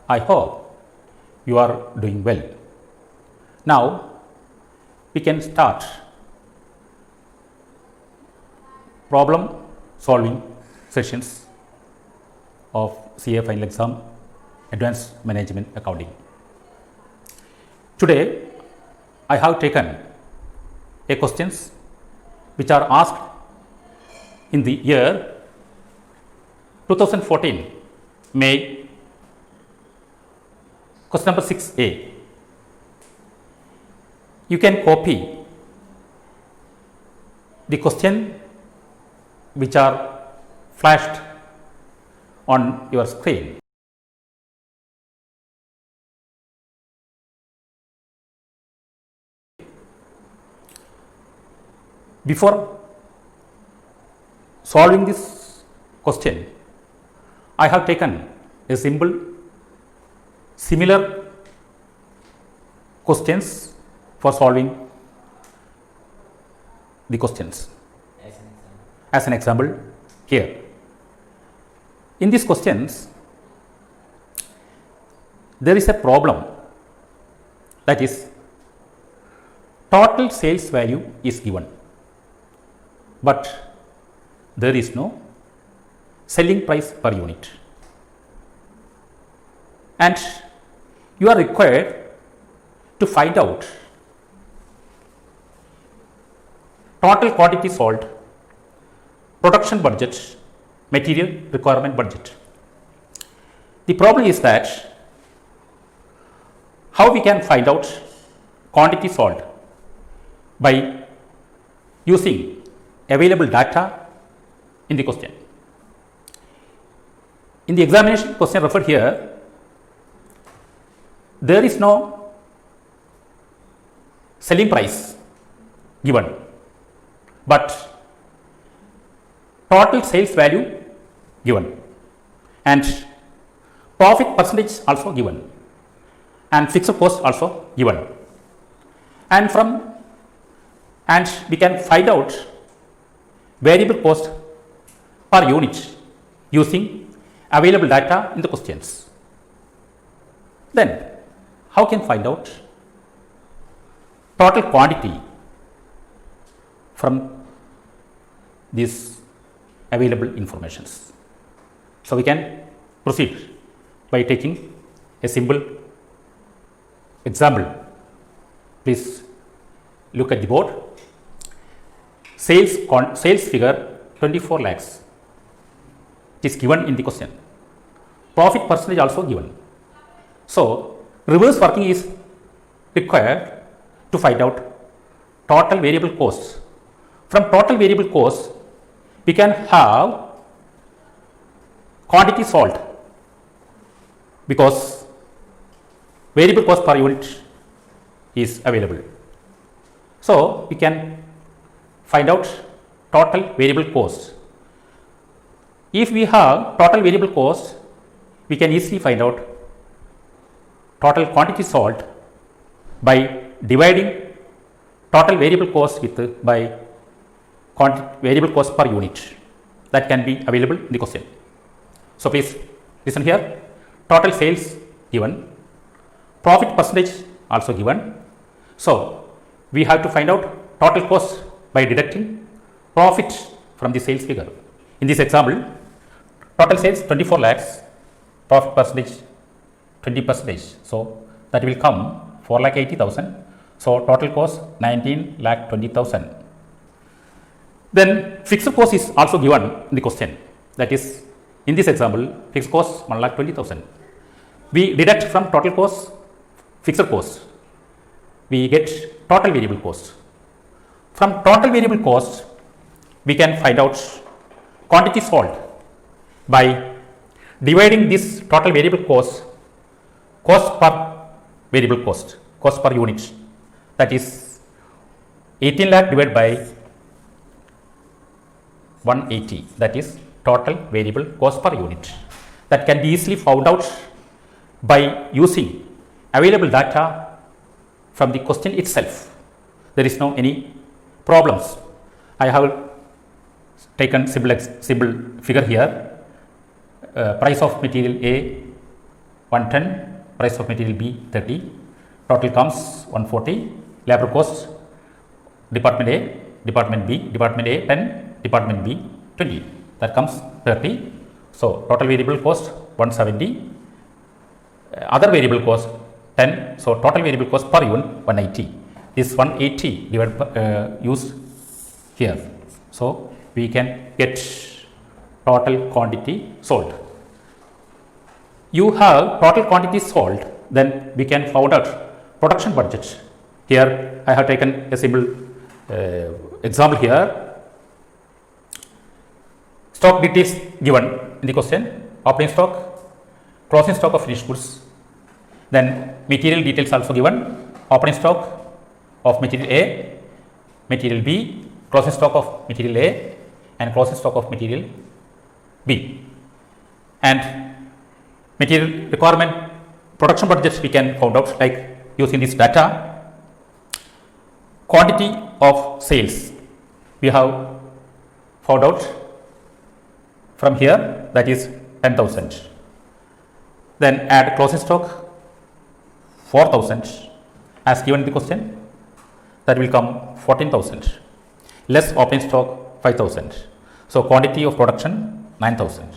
I hope you are doing well. Now we can start problem solving sessions of CA Final Exam Advanced Management Accounting. Today I have taken a questions which are asked in the year 2014 May. Question number 6A. You can copy the question which are flashed on your screen. Before solving this question, I have taken a similar questions for solving the questions. As an example here. In these questions, there is a problem, that is total sales value is given, but there is no selling price per unit, and you are required to find out total quantity sold, production budget, material requirement budget. The problem is that how we can find out quantity sold by using available data in the question. In the examination question referred here, there is no selling price given, but total sales value given and profit percentage also given and fixed cost also given, and we can find out variable cost per unit using available data in the questions. Then how can find out total quantity from these available informations? So we can proceed by taking a simple example. Please look at the board. Sales figure 24 lakhs is given in the question. Profit percentage also given. So reverse working is required to find out total variable costs. From total variable costs, we can have quantity sold, because variable cost per unit is available. So we can find out total variable cost. If we have total variable cost, we can easily find out total quantity sold by dividing total variable cost by variable cost per unit that can be available in the question. So please listen here. Total sales given, profit percentage also given. So we have to find out total cost by deducting profit from the sales figure. In this example, total sales 24 lakhs, profit percentage 20%. So that will come 4,80,000. So total cost 19,20,000. Then fixed cost is also given in the question. That is, in this example, fixed cost 1,20,000. We deduct from total cost fixed cost. We get total variable cost. From total variable cost, we can find out quantity sold by dividing this total variable cost per variable cost per unit. That is 18 lakh divided by 180, that is total variable cost per unit. That can be easily found out by using available data from the question itself. There is no any problems. I have taken simple figure here. Price of material A 110, price of material B 30, total comes 140, labor cost department A, department B, department A 10, department B 20, that comes 30. So, total variable cost 170, other variable cost 10, so total variable cost per unit 180. This 180 divided by, used here. So, we can get total quantity sold. You have total quantity sold, then we can find out production budget. Here I have taken a simple example here. Stock details given in the question, opening stock, closing stock of finished goods. Then material details also given, opening stock of material A, material B, closing stock of material A and closing stock of material B. And material requirement production budgets we can find out like using this data. Quantity of sales we have found out from here, that is 10,000. Then add closing stock 4,000 as given in the question, that will come 14,000, less opening stock 5,000. So, quantity of production 9,000.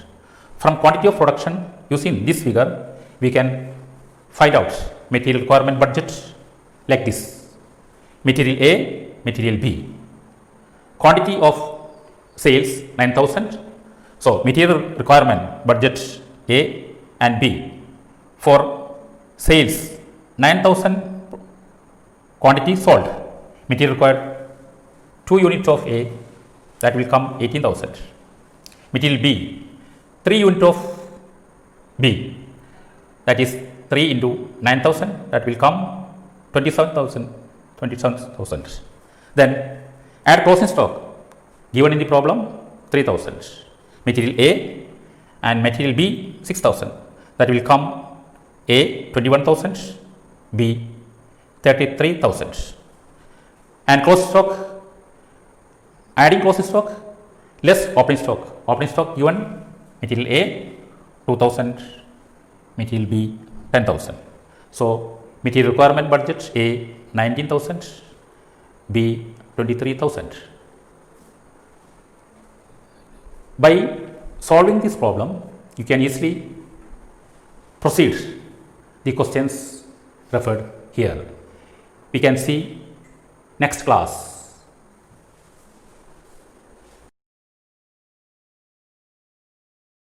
From quantity of production using this figure we can find out material requirement budget like this: material A, material B, quantity of sales 9,000. So, material requirement budget A and B for sales 9,000 quantity sold, material required 2 units of A, that will come 18,000. Material B 3 units of B, that is 3 into 9,000, that will come 27,000. Then add closing stock given in the problem 3,000, material A and material B 6,000, that will come A 21,000, B 33,000. And closing stock, adding closing stock less opening stock given material A 2,000, material B 10,000. So, material requirement budget A 19,000, B 23,000. By solving this problem, you can easily proceed the questions referred here. We can see next class.